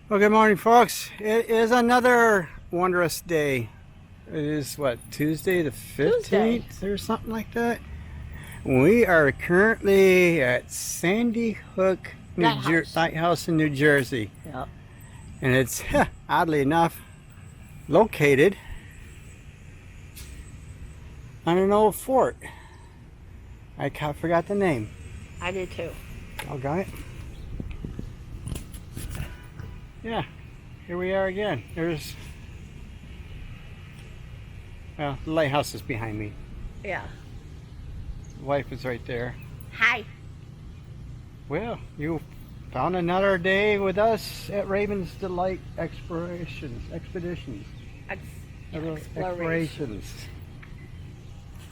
Well, good morning, folks. It is another wondrous day. It is what, Tuesday the 15th or something like that. We are currently at Sandy Hook Lighthouse in New Jersey. Yep. And it's, oddly enough, located on an old fort. I forgot the name. I did too. Oh, got it? Yeah, here we are again. There's, well, the lighthouse is behind me. Yeah. The wife is right there. Hi. Well, you found another day with us at Raven's Delight Expeditions. Explorations.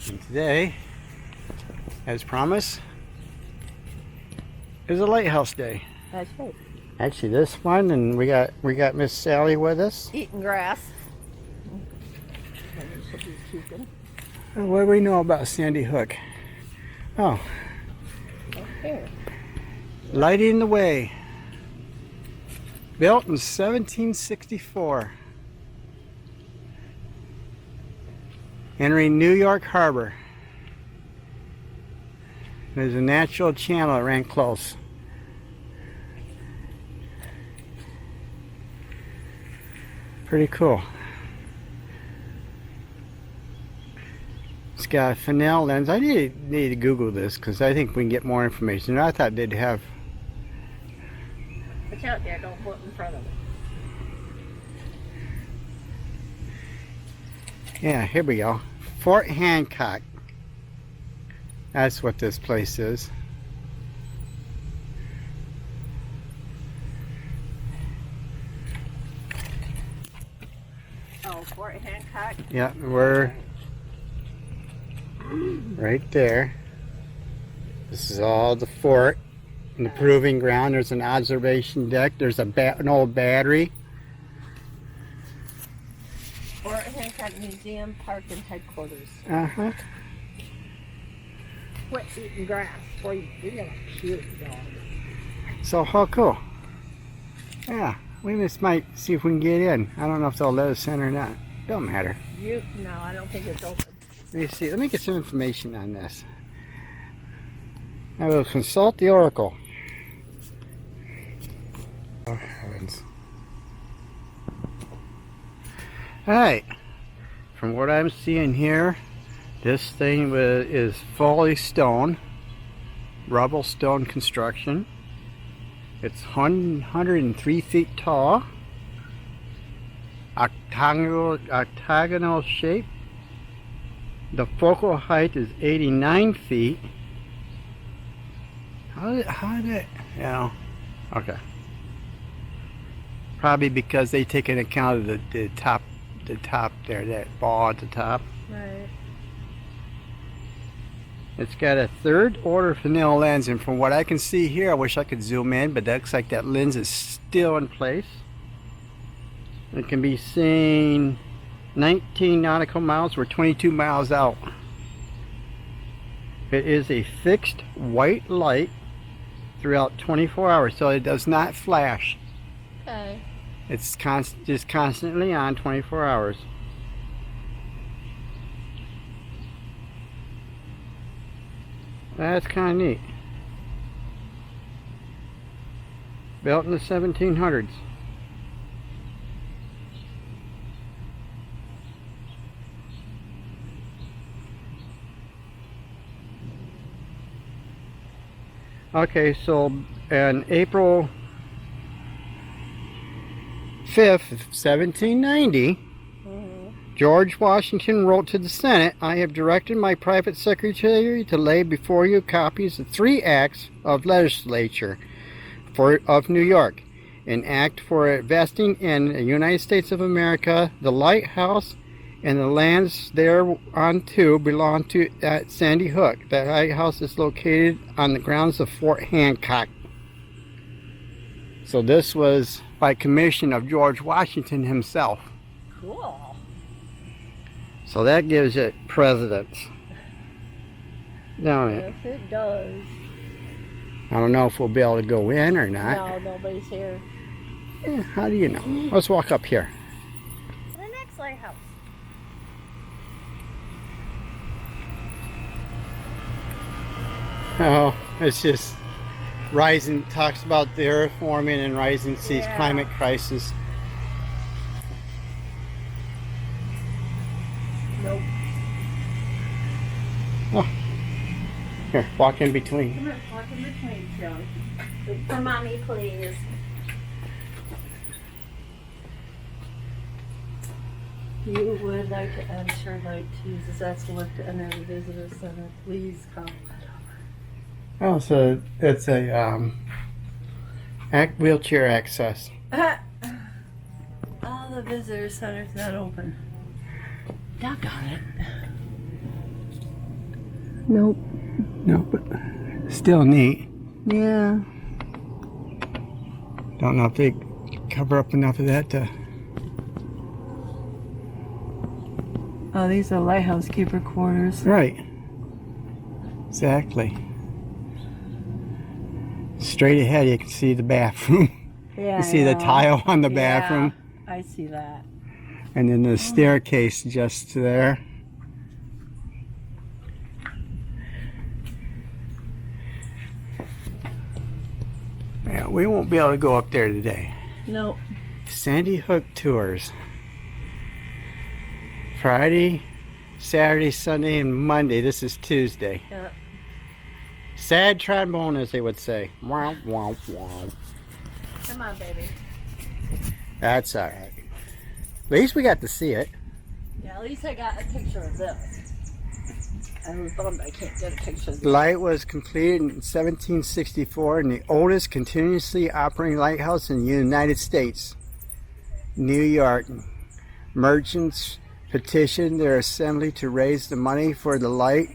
And today, as promised, is a lighthouse day. That's right. Actually, this one, and we got Miss Sally with us. Eating grass. What do we know about Sandy Hook? Oh, Here. lighting the way. Built in 1764. Entering New York Harbor. There's a natural channel that ran close. Pretty cool. It's got a Fresnel lens. I need to Google this because I think we can get more information. I thought they'd have. Watch out there, don't put in front of it. Yeah, here we go. Fort Hancock. That's what this place is. Oh, Fort Hancock? Yeah, we're right there. This is all the fort and the proving ground. There's an observation deck. There's an old battery. Fort Hancock Museum, Park, and Headquarters. Uh-huh. Quit eating grass. Boy, you're gonna cute dog. So how cool. Yeah, we just might see if we can get in. I don't know if they'll let us in or not. Don't matter. No, I don't think it's open. Let me see. Let me get some information on this. I will consult the oracle. Oh, heavens. Alright. From what I'm seeing here, this thing is fully stone. Rubble stone construction. It's 103 feet tall. Octagonal shape. The focal height is 89 feet. How did it, okay. Probably because they take into account of the top there, that ball at the top. Right. It's got a third order Fresnel lens, and from what I can see here, I wish I could zoom in, but that looks like that lens is still in place. It can be seen 19 nautical miles. We're 22 miles out. It is a fixed white light throughout 24 hours, so it does not flash. Okay. It's just constantly on 24 hours. That's kind of neat. Built in the 1700s. Okay, so on April 5th, 1790, George Washington wrote to the Senate, "I have directed my private secretary to lay before you copies of 3 acts of legislature of New York. An act for investing in the United States of America, the lighthouse, and the lands thereunto belong to at Sandy Hook. The lighthouse is located on the grounds of Fort Hancock." So this was by commission of George Washington himself. Cool. So that gives it precedence. Don't it? Yes, it does. I don't know if we'll be able to go in or not. No, nobody's here. How do you know? Let's walk up here. The next lighthouse. Oh, it's just rising, talks about the earth warming and rising seas, climate crisis. Nope. Oh, here, walk in between. Come here, walk in between, Joe. Look for mommy, please. You would like to add your light to use this escalator to enter the visitor center. Please come. Oh, so it's a wheelchair access. Oh, the visitor center's not open. Doggone it. Nope. No, but still neat. Yeah. Don't know if they cover up enough of that to. Oh, these are lighthouse keeper quarters. Right. Exactly. Straight ahead, you can see the bathroom. Yeah. You see the tile on the bathroom. I see that. And then the staircase just there. Yeah, we won't be able to go up there today. Nope. Sandy Hook tours. Friday, Saturday, Sunday, and Monday. This is Tuesday. Yeah. Sad trombone, as they would say. Wow, wow, wow. Come on, baby. That's all right. At least we got to see it. Yeah, at least I got a picture of this. I was bummed I can't get a picture of The this. light was completed in 1764 and the oldest continuously operating lighthouse in the United States. New York. Merchants petitioned their assembly to raise the money for the light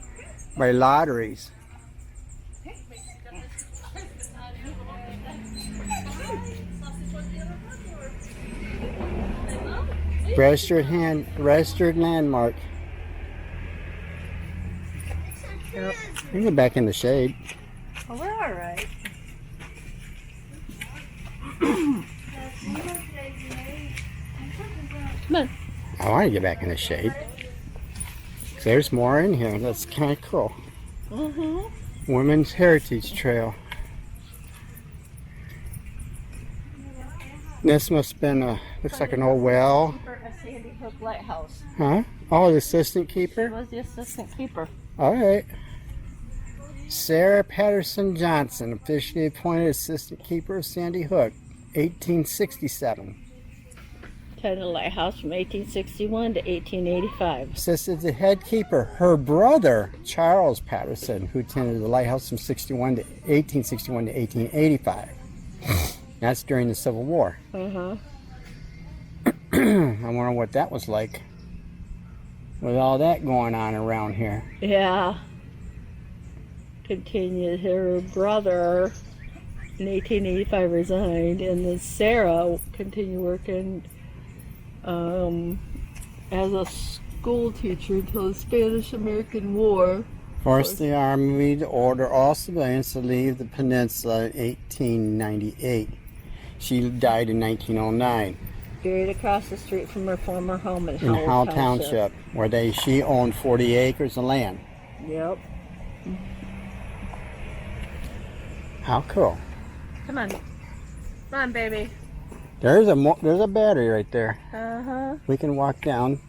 by lotteries. Registered landmark. Yep. You can get back in the shade. Well, we're all right. Come on. I want to get back in the shade. There's more in here. That's kind of cool. Mm-hmm. Women's Heritage Trail. This must have been a, looks like an old well. Keeper at Sandy Hook Lighthouse. Huh? Oh, the assistant She keeper? was the assistant keeper. All right. Sarah Patterson Johnson, officially appointed assistant keeper of Sandy Hook, 1867. Attended the lighthouse from 1861 to 1885. Assisted the head keeper, her brother, Charles Patterson, who attended the lighthouse from 1861 to 1885. That's during the Civil War. Uh-huh. I wonder what that was like with all that going on around here. Yeah. Continued. Her brother in 1885 resigned, and then Sarah continued working as a school teacher until the Spanish-American War. Forced the Army to order all civilians to leave the peninsula in 1898. She died in 1909 Buried across the street from her former home in in Howell Township, where she owned 40 acres of land. Yep. How cool. Come on. Come on, baby. There's a battery right there. Uh-huh. We can walk down.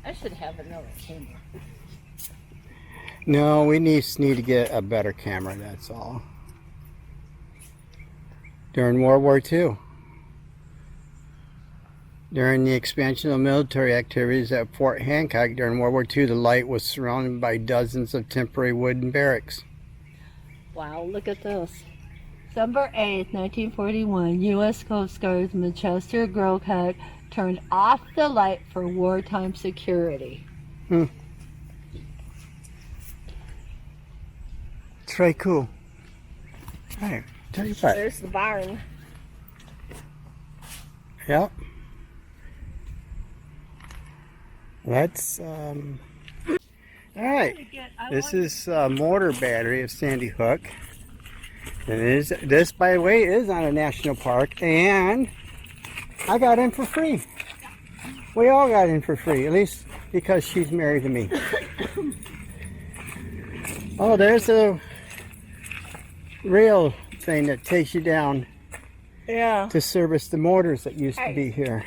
I should have another camera. No, we need to get a better camera, that's all. During World War II, during the expansion of military activities at Fort Hancock during World War II, the light was surrounded by dozens of temporary wooden barracks. Wow, look at this. December 8th, 1941, U.S. Coast Guardsman Chester Grocott turned off the light for wartime security. It's very cool. Hey, tell you what. There's the barn. Yep. That's all right. This is motor battery of Sandy Hook. And this, by the way, is on a national park, and I got in for free. We all got in for free, at least because she's married to me. Oh, there's a rail thing that takes you down to service the motors that used to be here.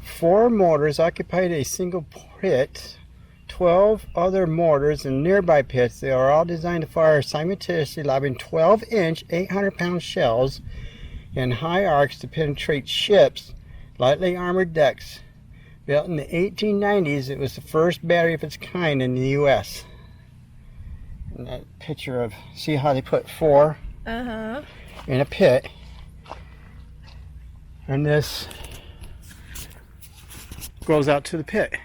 Four motors occupied a single pit. 12 other mortars in nearby pits. They are all designed to fire simultaneously, lobbing 12-inch, 800-pound shells in high arcs to penetrate ships' lightly armored decks. Built in the 1890s, it was the first battery of its kind in the U.S. And that picture of, see how they put four in a pit. And this goes out to the pit.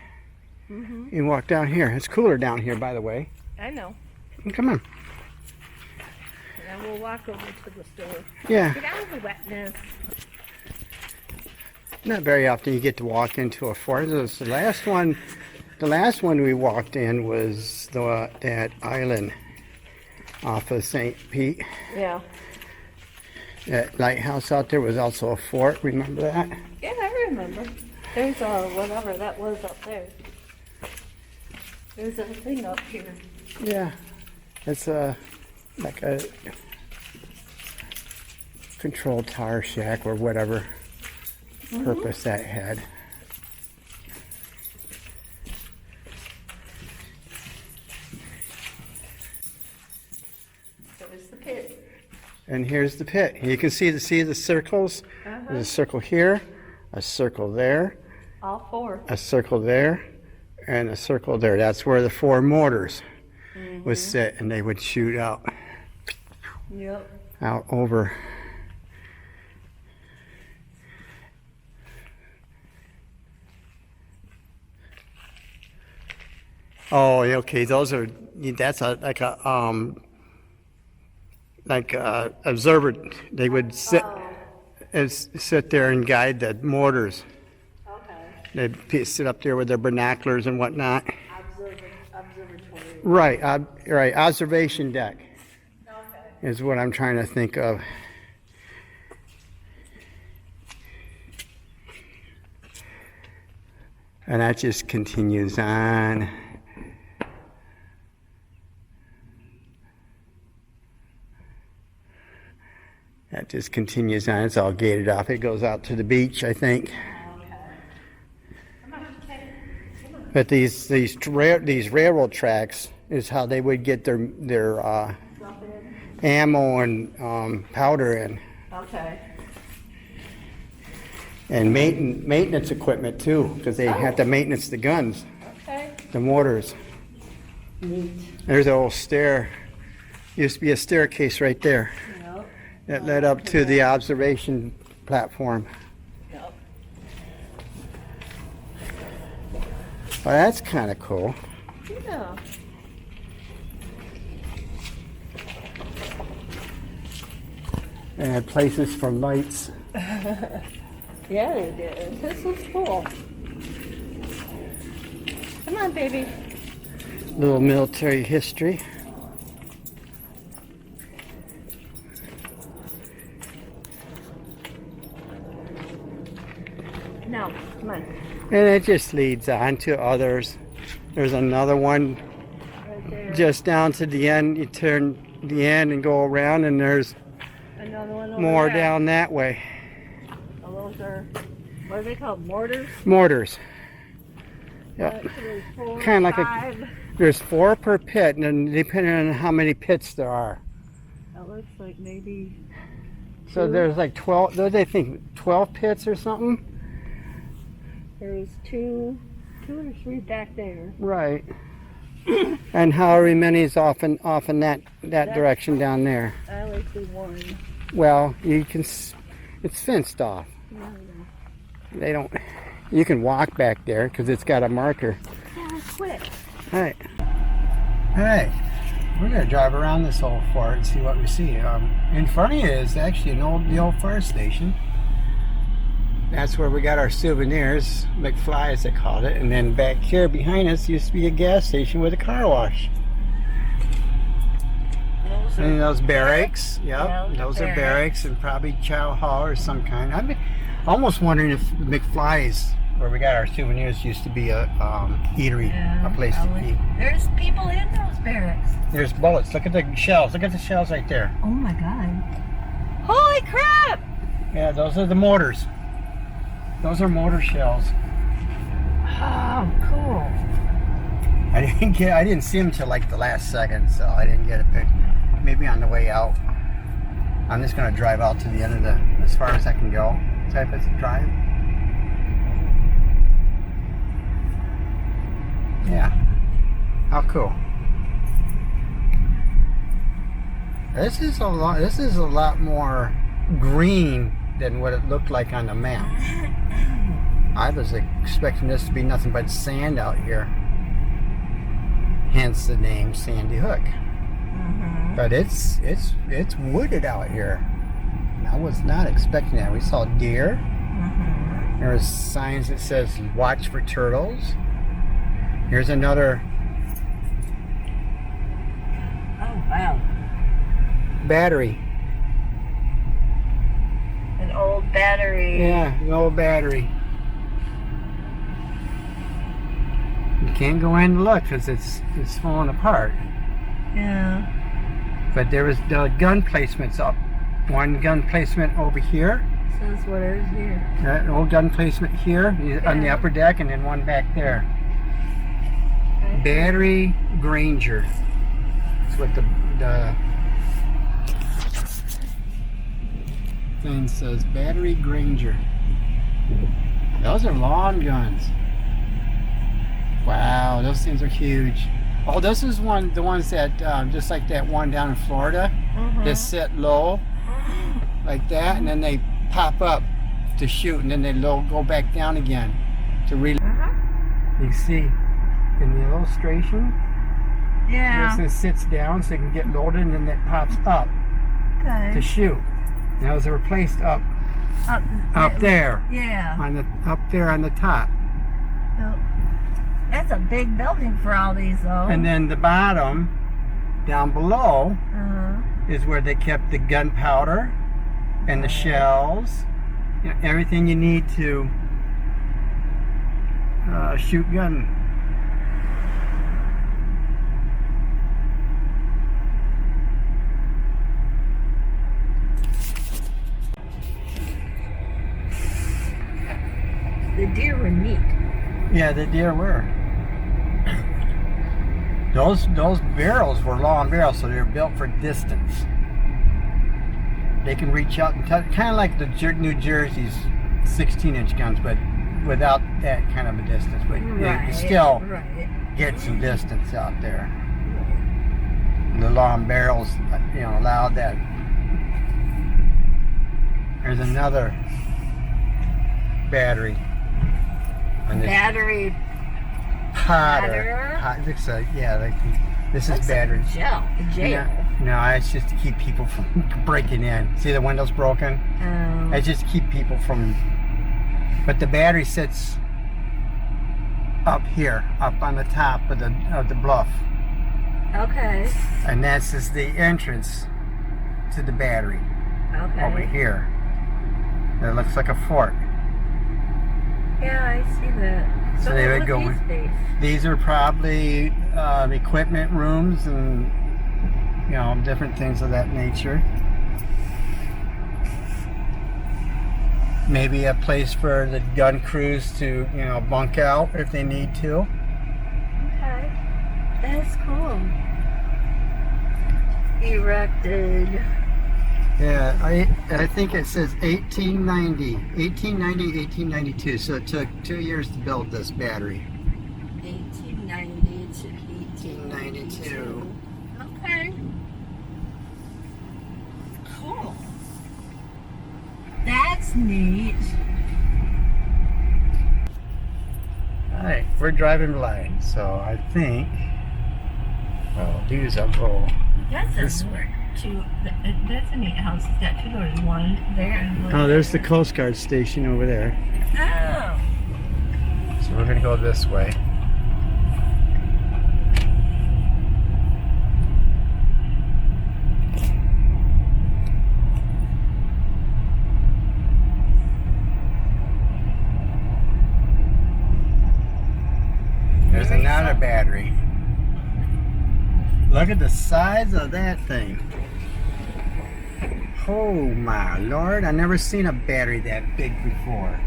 You walk down here. It's cooler down here, by the way. I know. Come on. And then we'll walk over to the store. Yeah. Get out of the wetness. Not very often you get to walk into a forest. The last one we walked in was that island off of St. Pete. Yeah. That lighthouse out there was also a fort. Remember that? Yeah, I remember. There's whatever that was up there. There's a thing up here. Yeah. It's like a control tower shack or whatever purpose that had. There's the pit. And here's the pit. You can see the circles. There's a circle here, a circle there, All four. a circle there, and a circle there. That's where the four mortars would sit, and they would shoot out over. Oh, okay. That's like a observer. They would sit there and guide the mortars. Okay. They'd sit up there with their binoculars and whatnot. Observatory. Right. Observation deck Okay. is what I'm trying to think of. And that just continues on. That just continues on. It's all gated off. It goes out to the beach, I think. But these railroad tracks is how they would get their ammo and powder in. Okay. And maintenance equipment too, because they have to maintenance the guns, Okay. the mortars. Neat. There's an old stair. Used to be a staircase right there Yep. that led up to the observation platform. Yep. Well, that's kind of cool. Yeah. And had places for lights. Yeah, they did. This was cool. Come on, baby. Little military history. No, come on. And it just leads on to others. There's another one Right there. just down to the end. You turn the end and go around, and there's Another one over more there. down that way. Oh, those are, what are they called? Mortars? Mortars. Yep. Actually, 4, Kinda like 5. There's 4 per pit, and then depending on how many pits there are. That looks like maybe. So 2. there's like 12, they think 12 pits or something? There's 2 or 3 back there. Right. And however many is off in that direction down there. I only see 1. Well, you can, it's fenced off. No. They don't, you can walk back there because it's got a marker. Yeah, quick. All right. All right. We're going to drive around this old fort and see what we see. In front of you is actually the old fire station. That's where we got our souvenirs, McFly as they called it. And then back here behind us used to be a gas station with a car wash. And those barracks, yep, those are barracks and probably chow hall or some kind. I'm almost wondering if McFly's, where we got our souvenirs, used to be a eatery, a place to eat. There's people in those barracks. There's bullets. Look at the shells. Look at the shells right there. Oh my God. Holy crap! Yeah, those are the mortars. Those are mortar shells. Oh, cool. I didn't see them till like the last second, so I didn't get a pic. Maybe on the way out. I'm just gonna drive out to the end of the, as far as I can go, type of drive. Yeah. How cool. This is a lot more green than what it looked like on the map. I was expecting this to be nothing but sand out here. Hence the name Sandy Hook. But it's wooded out here. I was not expecting that. We saw deer. There's signs that says watch for turtles. Here's another. Oh wow. Battery. An old battery. Yeah, an old battery. You can't go in and look because it's falling apart. Yeah. But there was the gun placements up. One gun placement over here. Says what is here. An old gun placement here on the upper deck, and then one back there. Okay. Battery Granger. That's what the thing says. Battery Granger. Those are long guns. Wow, those things are huge. Oh, this is the ones that, just like that one down in Florida, that sit low, like that, and then they pop up to shoot, and then they go back down again to reload. You see in the illustration, this sits down so it can get loaded, and then it pops up to shoot. Now, those are placed up there, up there on the top. That's a big building for all these, though. And then the bottom, down below, is where they kept the gunpowder and the shells, you know, everything you need to shoot gun. The deer were neat. Yeah, the deer were. Those barrels were long barrels, so they were built for distance. They can reach out and touch, kind of like the New Jersey's 16-inch guns, but without that kind of a distance. But you can still get some distance out there. The long barrels, you know, allowed that. There's another battery. Battery Potter. This is battery. Jail. No, it's just to keep people from breaking in. See the windows broken? Oh. It's just to keep people from. But the battery sits up here, up on the top of the bluff. Okay. And this is the entrance to the battery. Okay. Over here. It looks like a fort. Yeah, I see that. So they would go. These are probably equipment rooms and, you know, different things of that nature. Maybe a place for the gun crews to, you know, bunk out if they need to. Okay, that's cool. Erected. Yeah, I think it says 1892. So it took 2 years to build this battery. 1890 to 1892. Okay. Cool. That's neat. Alright, we're driving blind, so I think Oh, these will go That's this way. That's a neat house. It's got 2 doors. One there and one Oh, there's the there. Coast Guard station over there. Oh. So we're gonna go this way. There's another battery. Look at the size of that thing. Oh my lord, I never seen a battery that big before.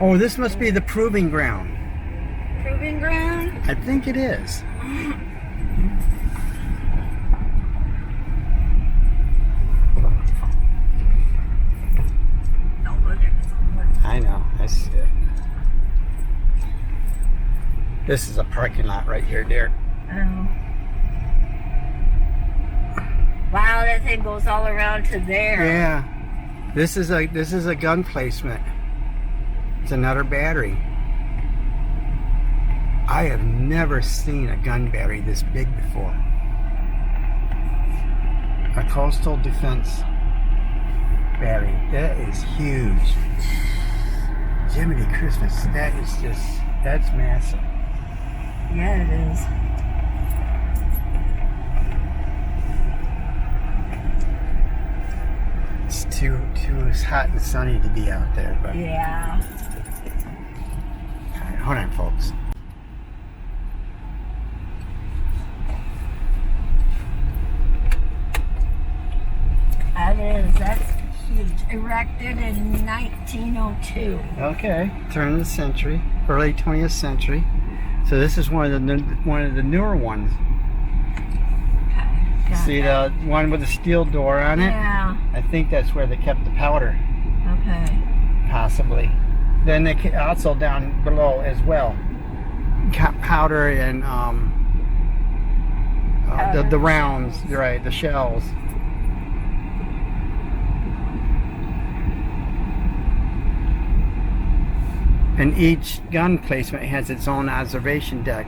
Oh, this must be the proving ground. Proving ground? I think it is. I know, I see it. This is a parking lot right here, dear. Oh. Wow, that thing goes all around to there. Yeah. This is a gun placement. It's another battery. I have never seen a gun battery this big before. A coastal defense battery. That is huge. Jiminy Christmas. That's massive. Yeah, it is. It's too hot and sunny to be out there, but Yeah. all right, hold on, folks. That's huge. Erected in 1902. Okay, turn of the century, early 20th century. So this is one of the newer ones. Okay. got See that. the one with the steel door on it? Yeah. I think that's where they kept the powder, Okay. possibly. Then they also down below as well, powder and the rounds, right? The shells. And each gun placement has its own observation deck.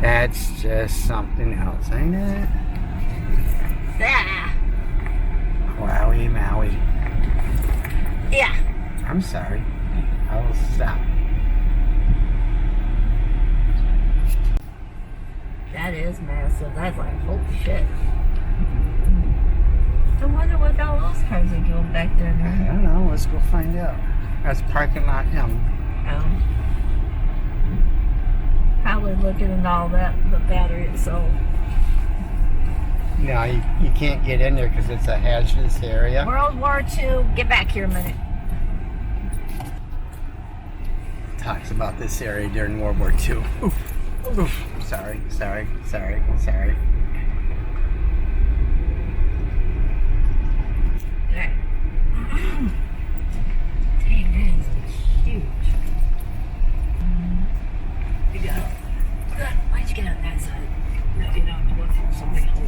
That's just something else, ain't it? Yeah. Wowie Maui. Yeah. I'm sorry. I will stop. That is massive. That's like, holy shit. I wonder what all those cars are doing back there I now. don't know. Let's go find out. That's parking lot M. Probably looking at all that, the battery itself. No, you can't get in there because it's a hazardous area. World War II. Get back here a minute. Talks about this area during World War II. Oof. Oof. Sorry. Okay. Dang, that is huge. You go. Why'd you get on that side? No, you don't have to look for something else.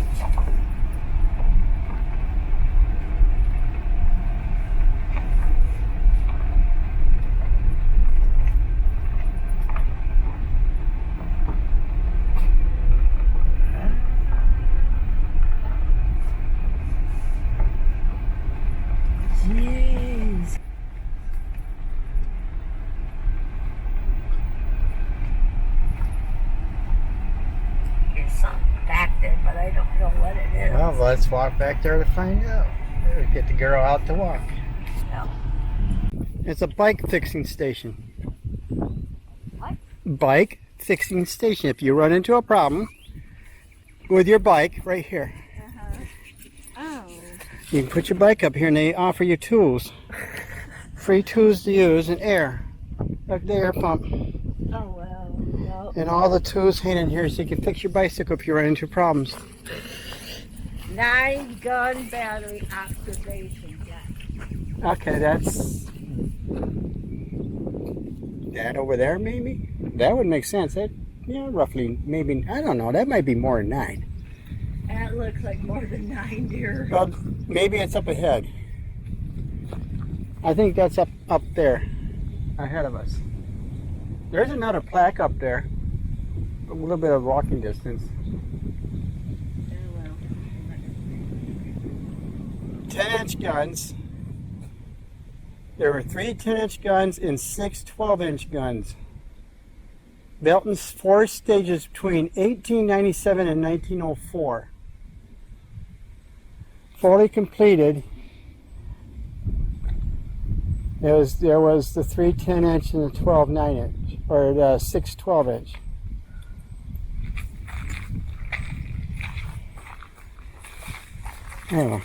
Jeez. There's something back there, but I don't know what it is. Well, let's walk back there to find out. Get the girl out to walk. No. It's a bike fixing station. What? Bike fixing station. If you run into a problem with your bike, right here, Oh. you can put your bike up here and they offer you tools. Free tools to use and air. Like the air pump. Oh, well. No. And all the tools hidden in here so you can fix your bicycle if you run into problems. 9 gun battery activation deck. Okay, that's that over there maybe? That would make sense. That, yeah, roughly, maybe, I don't know, that might be more than 9. That looks like more than 9, dear. Well, maybe it's up ahead. I think that's up there, ahead of us. There's another plaque up there. A little bit of walking distance. 10-inch guns. There were 3 10-inch guns and 6 12-inch guns. Built in 4 stages between 1897 and 1904. Fully completed. There was the 3 10-inch and the 12 9-inch, or the 6 12-inch. Anyway.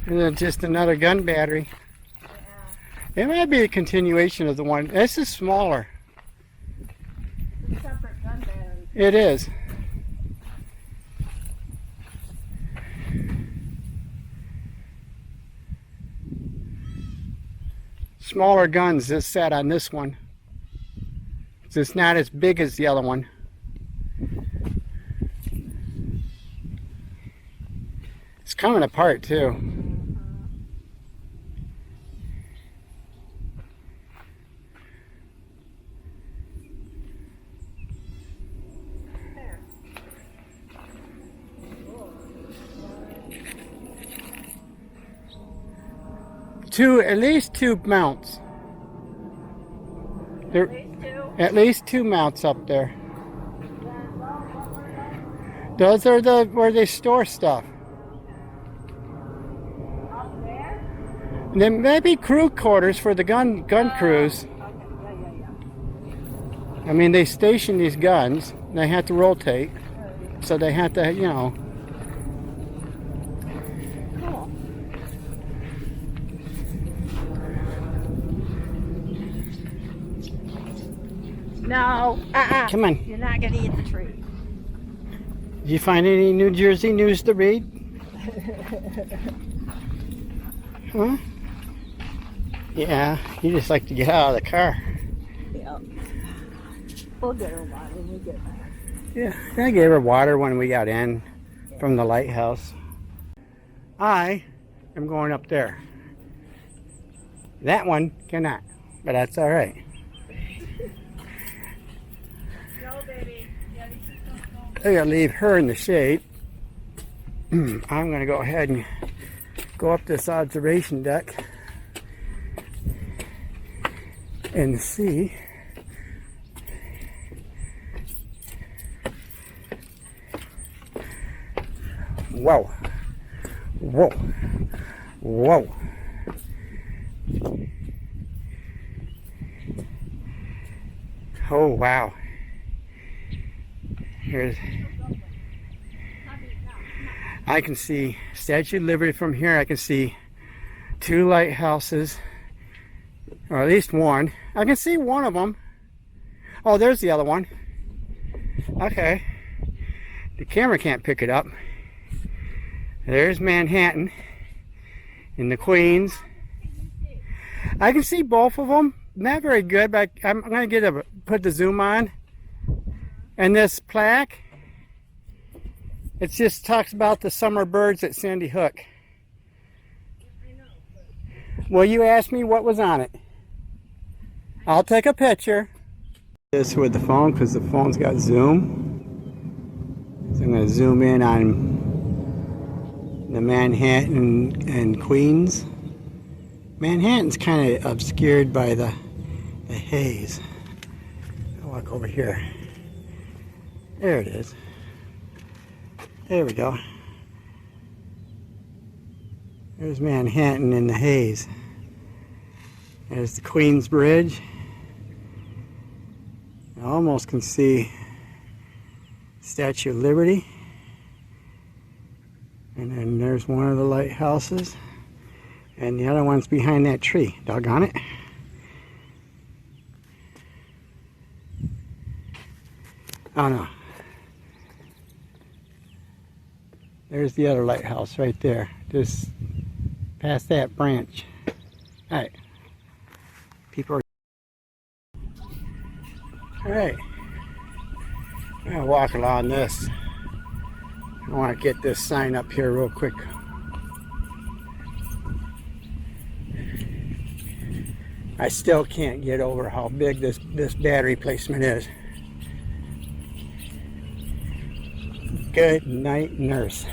And then just another gun battery. Yeah. It might be a continuation of the one. This is smaller. It's a separate gun battery. It is. Smaller guns just sat on this one. It's not as big as the other one. It's coming apart too. At least two mounts. There, at least two mounts up there. Those are where they store stuff. Up there? And then maybe crew quarters for the gun crews. Okay. Yeah. I mean, they station these guns. They have to rotate, so they have to, you know. Cool. No. Come on. You're not gonna eat the tree. Did you find any New Jersey news to read? Huh? Yeah, you just like to get out of the car. Yeah. We'll get her water when we get back. Yeah, I gave her water when we got in from the lighthouse. I am going up there. That one cannot, but that's all right. No, baby. Yeah, I gotta leave her in the shade. I'm gonna go ahead and go up this observation deck and see. Whoa. Whoa. Whoa. Oh, wow. I can see Statue of Liberty from here. I can see 2 lighthouses, or at least one. I can see one of them. Oh, there's the other one. Okay. The camera can't pick it up. There's Manhattan and the Queens. I can see both of them. Not very good, but I'm going to put the zoom on. And this plaque, it just talks about the summer birds at Sandy Hook. Well, you asked me what was on it. I'll take a picture. This with the phone because the phone's got zoom. So I'm going to zoom in on the Manhattan and Queens. Manhattan's kind of obscured by the haze. I'll walk over here. There it is. There we go. There's Manhattan in the haze. There's the Queens Bridge. I almost can see Statue of Liberty. And then there's one of the lighthouses. And the other one's behind that tree. Doggone it. Oh no. There's the other lighthouse right there. Just past that branch. Alright. People are Alright. I'm going to walk along this. I want to get this sign up here real quick. I still can't get over how big this battery placement is. Good night, nurse.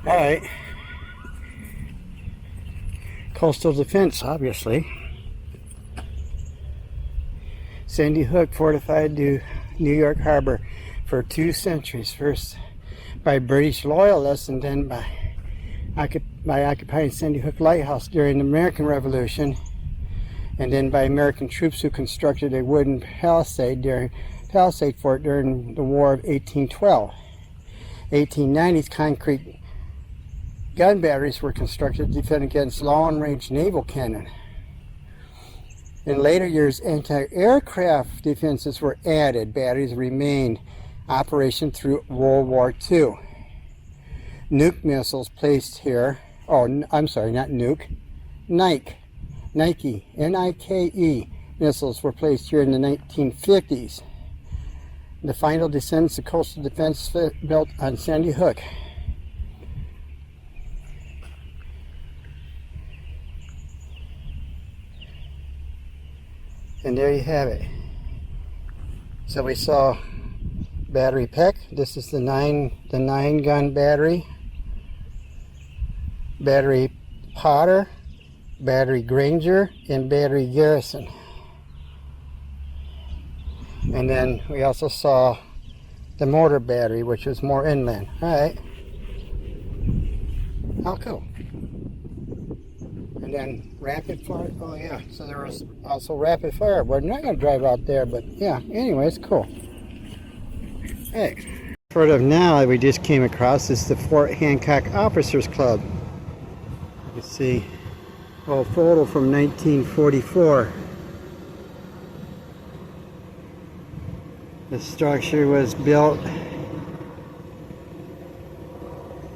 All right. Coastal defense, obviously. Sandy Hook fortified New York Harbor for 2 centuries, first by British loyalists and then by occupying Sandy Hook Lighthouse during the American Revolution, and then by American troops who constructed a wooden palisade fort during the War of 1812. 1890s concrete gun batteries were constructed to defend against long-range naval cannon. In later years, anti-aircraft defenses were added. Batteries remained in operation through World War II. Nuke missiles placed here, I'm sorry, not nuke, Nike, Nike missiles were placed here in the 1950s. The final descendants of coastal defense built on Sandy Hook. And there you have it. So we saw battery Peck. This is the 9-gun battery. Battery Potter, battery Granger, and battery Garrison. And then we also saw the mortar battery, which was more inland. Alright. How cool. And then rapid fire. Oh yeah, so there was also rapid fire. We're not going to drive out there, but yeah, anyway, it's cool. Hey. Sort of now we just came across is the Fort Hancock Officers Club. You can see a old photo from 1944. The structure was built.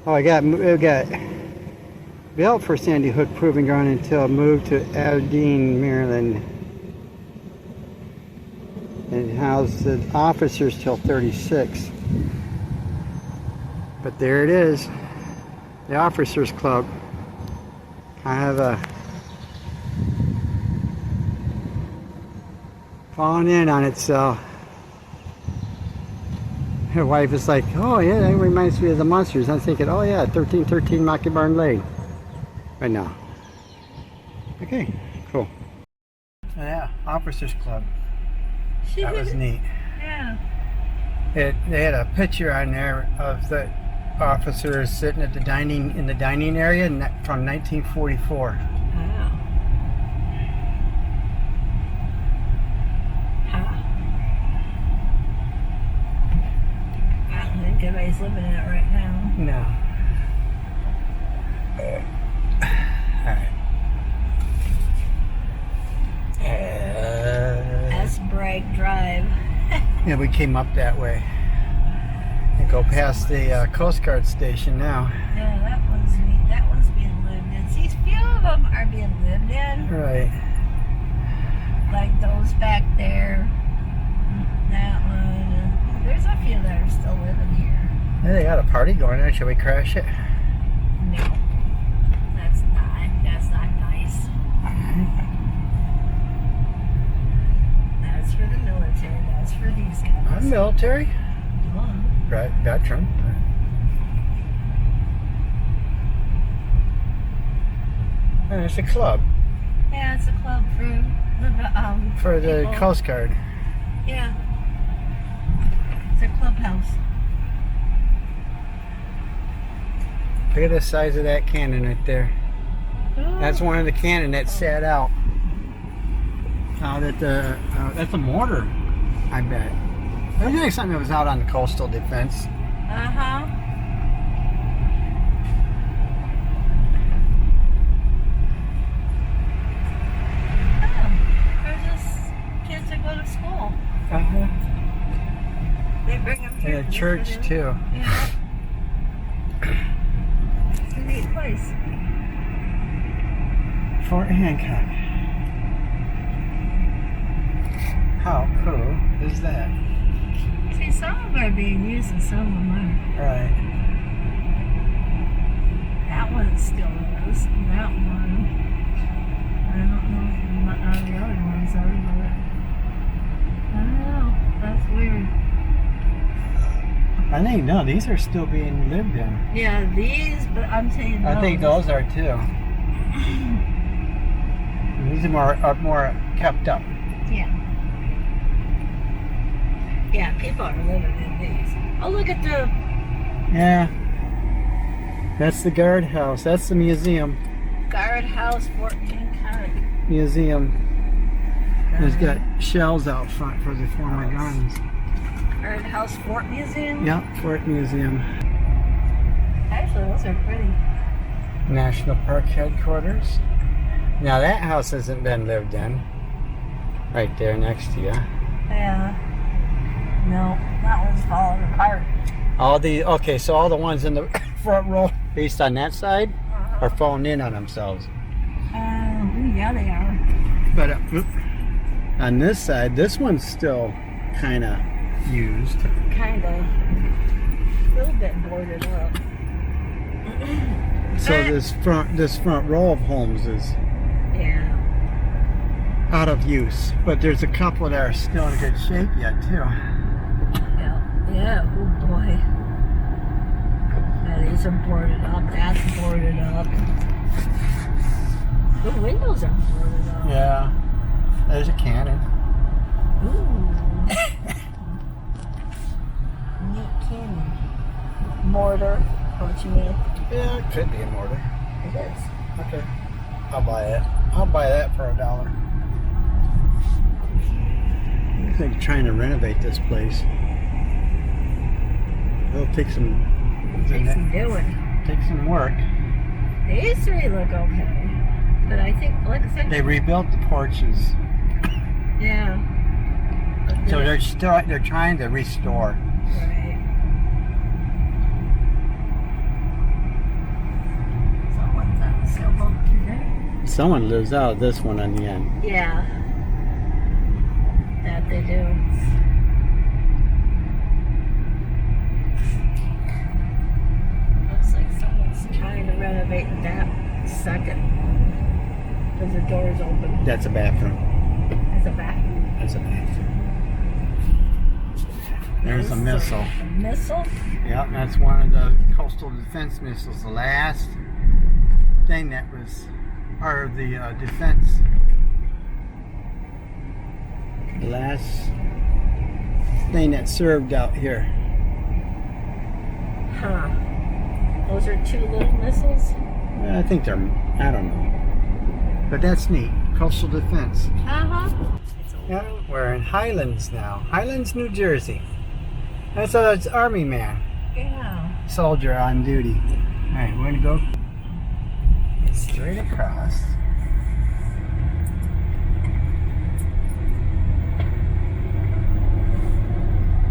It got built for Sandy Hook Proving Ground until it moved to Aberdeen, Maryland. And housed the officers till 36. But there it is, the Officers Club. Kind of a falling in on itself. Her wife is like, oh yeah, that reminds me of the Monsters. I'm thinking, oh yeah, 1313 Mocky Barn Lane. Right now. Okay, cool. Yeah, Officers Club. That was neat. Yeah. They had a picture on there of the officers sitting at the dining area from 1944. Wow. I don't think anybody's living in it right now. No. Alright. That's Bragg Drive. Yeah, we came up that way. And go past the Coast Guard station now. Yeah, that one's neat. That one's being lived in. See, a few of them are being lived in. Right. Like those back there. That one. And there's a few that are still living here. Yeah, they got a party going on. Should we crash it? No. That's not nice. That's for the military. That's for these guys. I'm military. Right, veteran. And it's a club. Yeah, it's a club For the people. Coast Guard. Yeah. It's a clubhouse. Look at the size of that cannon right there. Ooh. That's one of the cannon that sat out at the. That's a mortar, I bet. There's like something that was out on the coastal defense. Uh-huh. Oh, they're just kids that go to school. Uh-huh. They Bring them here. And a church too. Yeah. It's a neat place. Fort Hancock. How cool is that? See, some of them are being used and some of them aren't. Right. That one still is. And that one, I don't know if the other ones are, but I don't know. That's weird. I think no, these are still being lived in. Yeah, these, but I'm saying those. I think those are too. These are more kept up. Yeah. Yeah, people are living in these. Oh, look at the... Yeah. That's the guardhouse. That's the museum. Guardhouse Fort Hancock. Museum. It's got shells out front for the former guns. Guardhouse Fort Museum? Yeah, Fort Museum. Actually, those are pretty. National Park headquarters. Now that house hasn't been lived in. Right there next to you. Yeah. No, that one's falling apart. So all the ones in the front row based on that side are falling in on themselves. Yeah, they are. But on this side, this one's still kind of used. Kind of. A little bit boarded up. So this front row of homes is out of use, but there's a couple that are still in good shape yet too. Yeah. Oh boy. That is boarded up. That's boarded up. The windows are boarded up. Yeah. There's a cannon. Ooh. Neat cannon. Mortar. What you mean? Yeah, it could be a mortar. It is. Okay. I'll buy it. I'll buy that for $1. I think trying to renovate this place. It'll take some doing. Take some work. These three look okay. But I think, like I said, They rebuilt the porches. yeah. So they're trying to restore. Right. Someone's at the sailboat today. Someone lives out of this one on the end. Yeah. That they do. Looks like someone's trying to renovate that second. Because the door's open. That's a bathroom. There's a bathroom. That's a bathroom. There's a missile. A missile? Yep, that's one of the coastal defense missiles. The last thing that was part of the defense. The last thing that served out here. Huh. Those are two little missiles? I think they're, I don't know. But that's neat. Coastal defense. Uh-huh. Yep, we're in Highlands now. Highlands, New Jersey. That's an Army man. Yeah. Soldier on duty. Alright, we're gonna go straight across.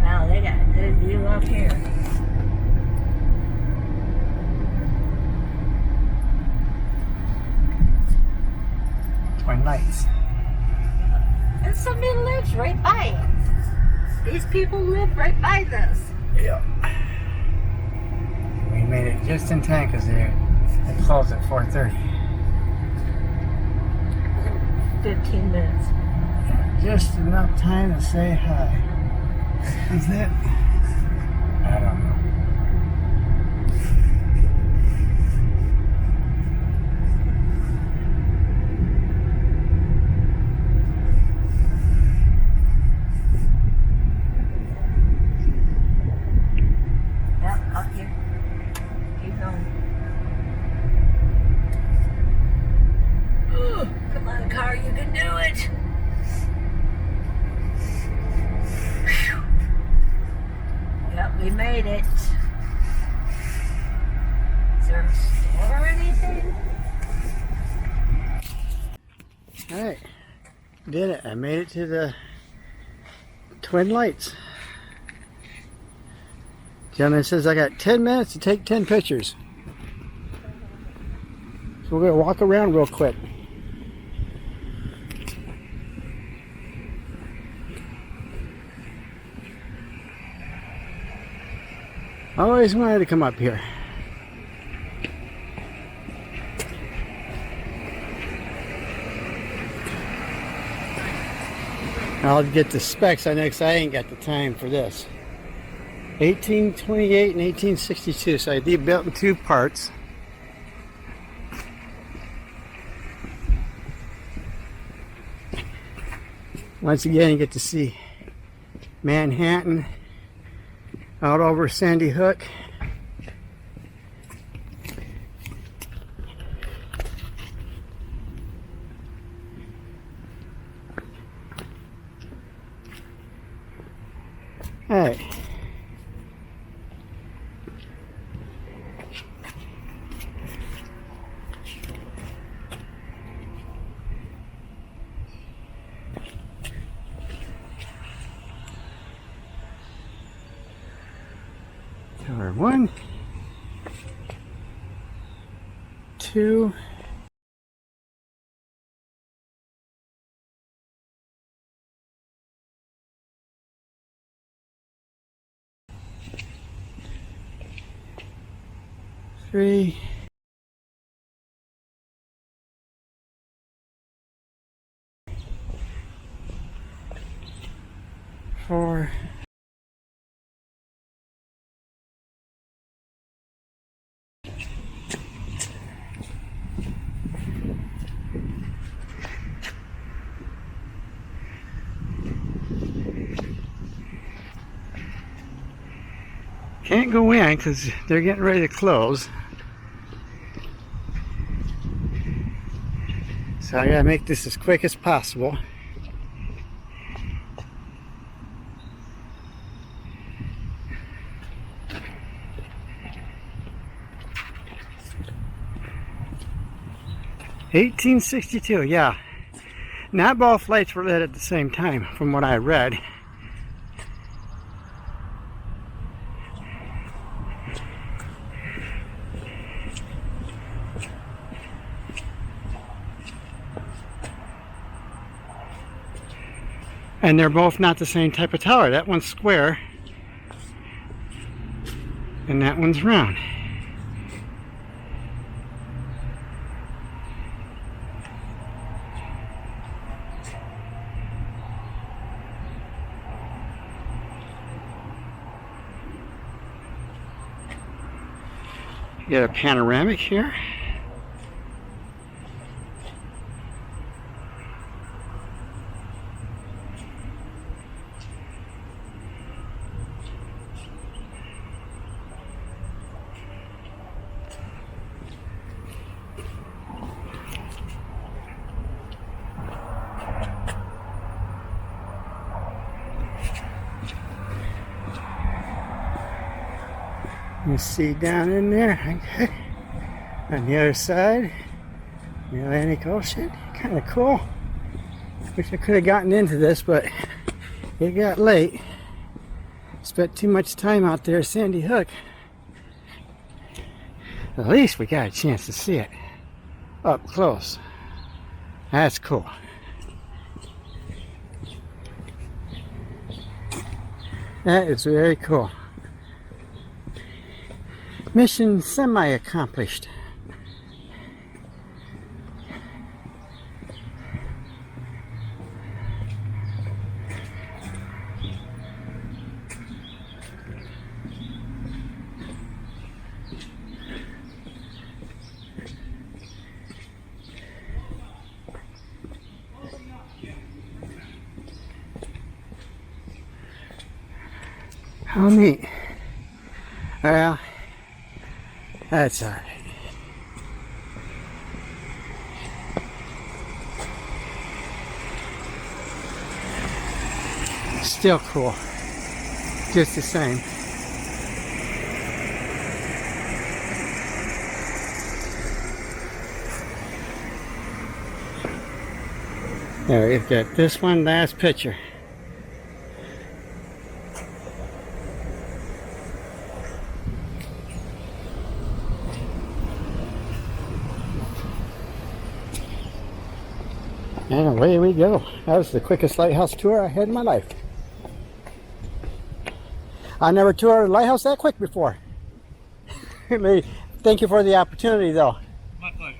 Wow, they got a good view up here. Twin Lights. And somebody lives right by it. These people live right by this. Yeah. We made it just in time because they closed at 4:30. 15 minutes. Just enough time to say hi. Is that? I don't know. Yep, up here. Keep going. Ooh, come on, car, you can do it. Whew. Yep, we made it. Is there a store or anything? Alright. Did it. I made it to the Twin Lights. Gentleman says I got 10 minutes to take 10 pictures. So we're going to walk around real quick. I always wanted to come up here. I'll get the specs on next. I ain't got the time for this. 1828 and 1862. So I did built in two parts. Once again, you get to see Manhattan out over Sandy Hook. Hey. Tower 1, 2, 3, 4, 'Can't go in because they're getting ready to close. So I gotta make this as quick as possible. (1862), yeah. Not both lights were lit at the same time, from what I read. And they're both not the same type of tower. That one's square, and that one's round. You got a panoramic here. You see down in there, okay. On the other side, the Atlantic Ocean, kind of cool. Wish I could have gotten into this, but it got late. Spent too much time out there at Sandy Hook. At least we got a chance to see it up close. That's cool. That is very cool. Mission semi-accomplished. How neat. Well, that's all right. Still cool. Just the same. There, we've got this one last picture. And away we go. That was the quickest lighthouse tour I had in my life. I never toured a lighthouse that quick before. Thank you for the opportunity, though. My pleasure.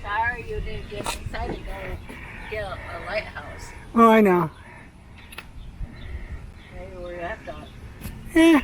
Sorry you didn't get excited to go get a lighthouse. Oh, I know. Maybe we're left on. Yeah.